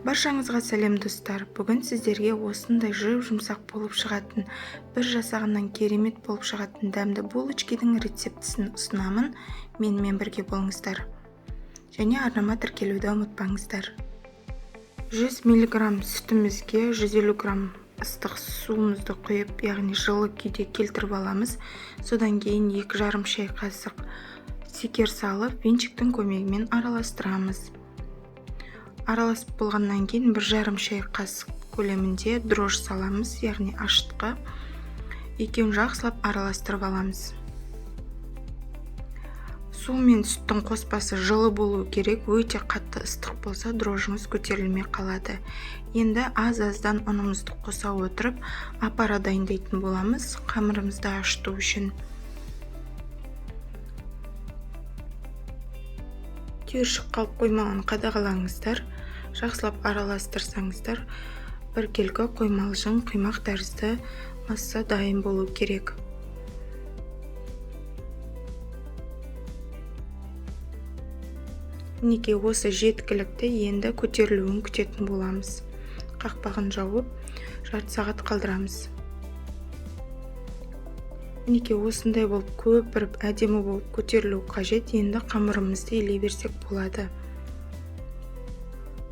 Баршаңызға сәлем достар. Бүгін сіздерге осындай жұмсақ болып шығатын, бір жасағаннан керемет болып шығатын дәмді булочкидің рецептісін ұсынамын. Менімен бірге болыңыздар. Және арнама тіркелуді ұмытпаңыздар. 100 мг сүтімізге 150 грамм ыстық суымызды құйып, яғни жылы күйде келтіріп аламыз. Содан кейін 2,5 шай қасық секер салып, венчиктің көмегімен араластырамыз. Араласып болғаннан кейін 1,5 шай қасық көлемінде дрожж саламыз, яғни ашытқы. Екеуін жақсылап араластырып аламыз. Су мен сүттің қоспасы жылы болу керек, өте қатты ыстық болса дрожжыңыз көтерілмей қалады. Енді аз-аздан ұнымызды қоса отырып, апара дайындайтын боламыз, қамырымызды ашыту үшін. Түйіршік қалып қоймаған қадағалаңыздар, жақсылап араластырсаңыздар, біркелкі қоймалжың құймақ тәрізді масса дайын болу керек. Мінекей осы жеткілікті, енді көтерілуін күтетін боламыз. Қақпағын жауып, жарты сағат қалдырамыз. Мінекей осындай болып көпіріп, әдемі болып көтерілу қажет. Енді қамырымызды илей берсек болады.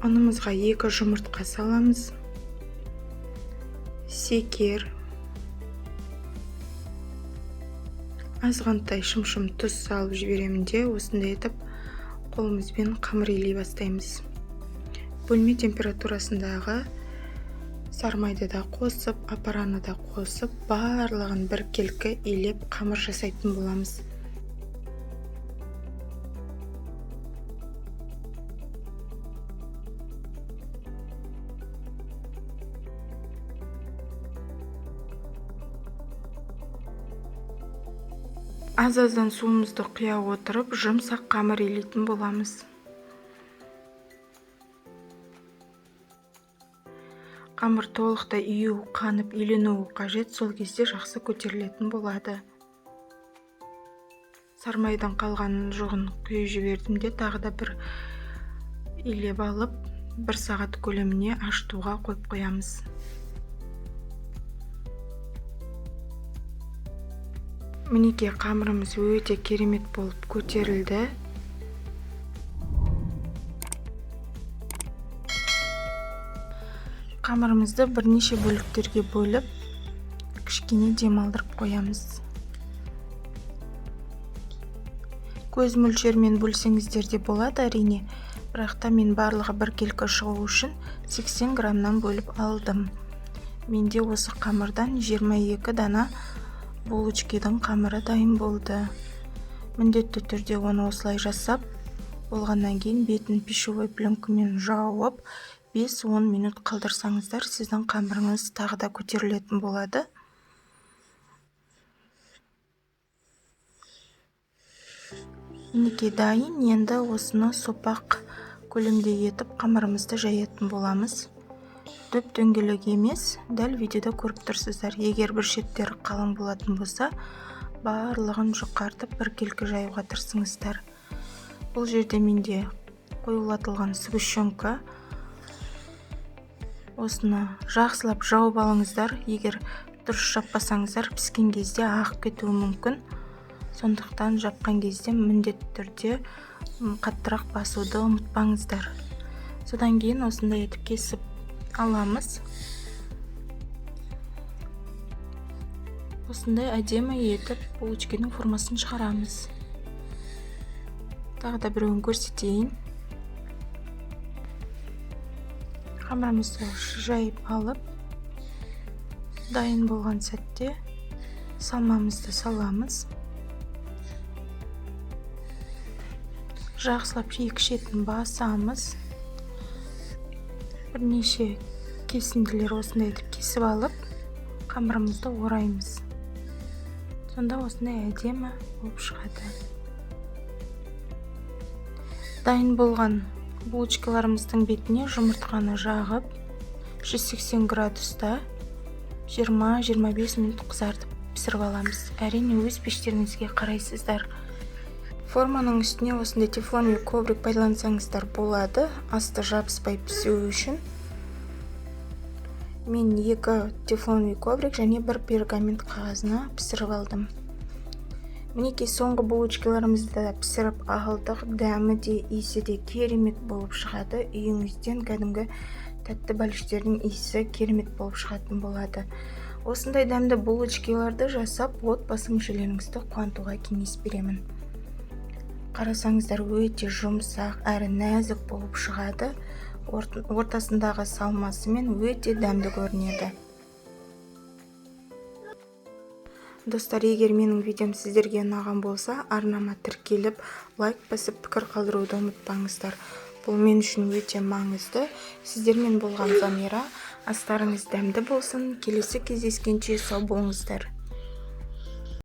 Ұнымызға 2 жұмыртқа саламыз. Секер. Азғантай шым-шым тұз салып жіберемін де, осындай етіп қолымызбен қамыр илей бастаймыз. Бөлме температурасындағы сармайды да қосып, апараны да қосып, барлығын біркелкі илеп қамыр жасайтын боламыз. Аз-аздан суымызды құя отырып, жұмсақ қамыр илейтін боламыз. Қамыр толықтай үйу, қанып, иленуі қажет, сол кезде жақсы көтерілетін болады. Сармайдан қалған жоғын құйып жібердім де, тағы да бір илеп алып, 1 сағат көлеміне ашытуға қойып қоямыз. Мінекей қамырымыз өте керемет болып көтерілді. Қамырымызды бірнеше бөліктерге бөліп, кішкене демалдырып қоямыз. Көз мөлшермен бөлсеңіздер де болады әрине, бірақ та мен барлығы біркелкі шығу үшін 80 граммнан бөліп алдым. Менде осы қамырдан 22 дана булочкидің қамыры дайын болды. Міндетті түрде оны осылай жасап, болғаннан кейін бетін пищевой пленкамен жауып, 5-10 минут қалдырсаңыздар, сіздің қамырыңыз тағы да көтерілетін болады. Мінекей дайын, енді осыны сопақ көлемде етіп қамырымызды жаятын боламыз. Дөп дөңгелек емес, дәл видеода көріп тұрсыздар. Егер бір шеттері қалың болатын болса, барлығын жұқартып біркелкі жаюға тырысыңыздар. Бұл жерде менде қоюлатылған сгущенка. Осыны жақсылап жауып алыңыздар. Егер дұрыс жаппасаңыздар, піскен кезде ағып кетуі мүмкін. Сондықтан жапқан кезде міндетті түрде қаттырақ басуды ұмытпаңыздар. Содан кейін осындай етіп кесіп аламыз. Осындай әдемі етіп булочканың формасын шығарамыз. Тағы да біреуін көрсетейін. Қамырымызды жайып алып, дайын болған сәтте салмамызды саламыз. Жақсылап екі шетін басамыз. Бірнеше кесінділер осындай етіп кесіп алып, қамырымызды ораймыз. Сонда осындай әдемі болып шығады. Дайын болған булочкаларымыздың бетіне жұмыртқаны жағып, 180 градуста 20-25 минут қызартып пісіріп аламыз. Әрине өз пештеріңізге қарайсыздар. Форманың үстіне осындай тефлон коврик пайдалансаңыздар болады, асты жабыспай пісуі үшін. Мен 2 тефлон коврик және 1 пергамент қағазына пісіріп алдым. Мінекей соңғы булочкаларымызды пісіріп алдық. Дәмі де, иісі де керемет болып шығады. Үйіңізден кәдімгі тәтті бәліштердің иісі керемет болып шығатын болады. Осындай дәмді булочкаларды жасап, отбасы мүшелеріңізді қуантуға кеңес беремін. Қарасаңыздар, өте жұмсақ әрі нәзік болып шығады. Ортасындағы салмасымен өте дәмді көрінеді. Достар, егер менің видеом сіздерге ұнаған болса, арнама тіркеліп, лайк басып, пікір қалдыруды ұмытпаңыздар. Бұл мен үшін өте маңызды. Сіздермен болған Замира. Астарыңыз дәмді болсын. Келесі кездескенше сау болыңыздар.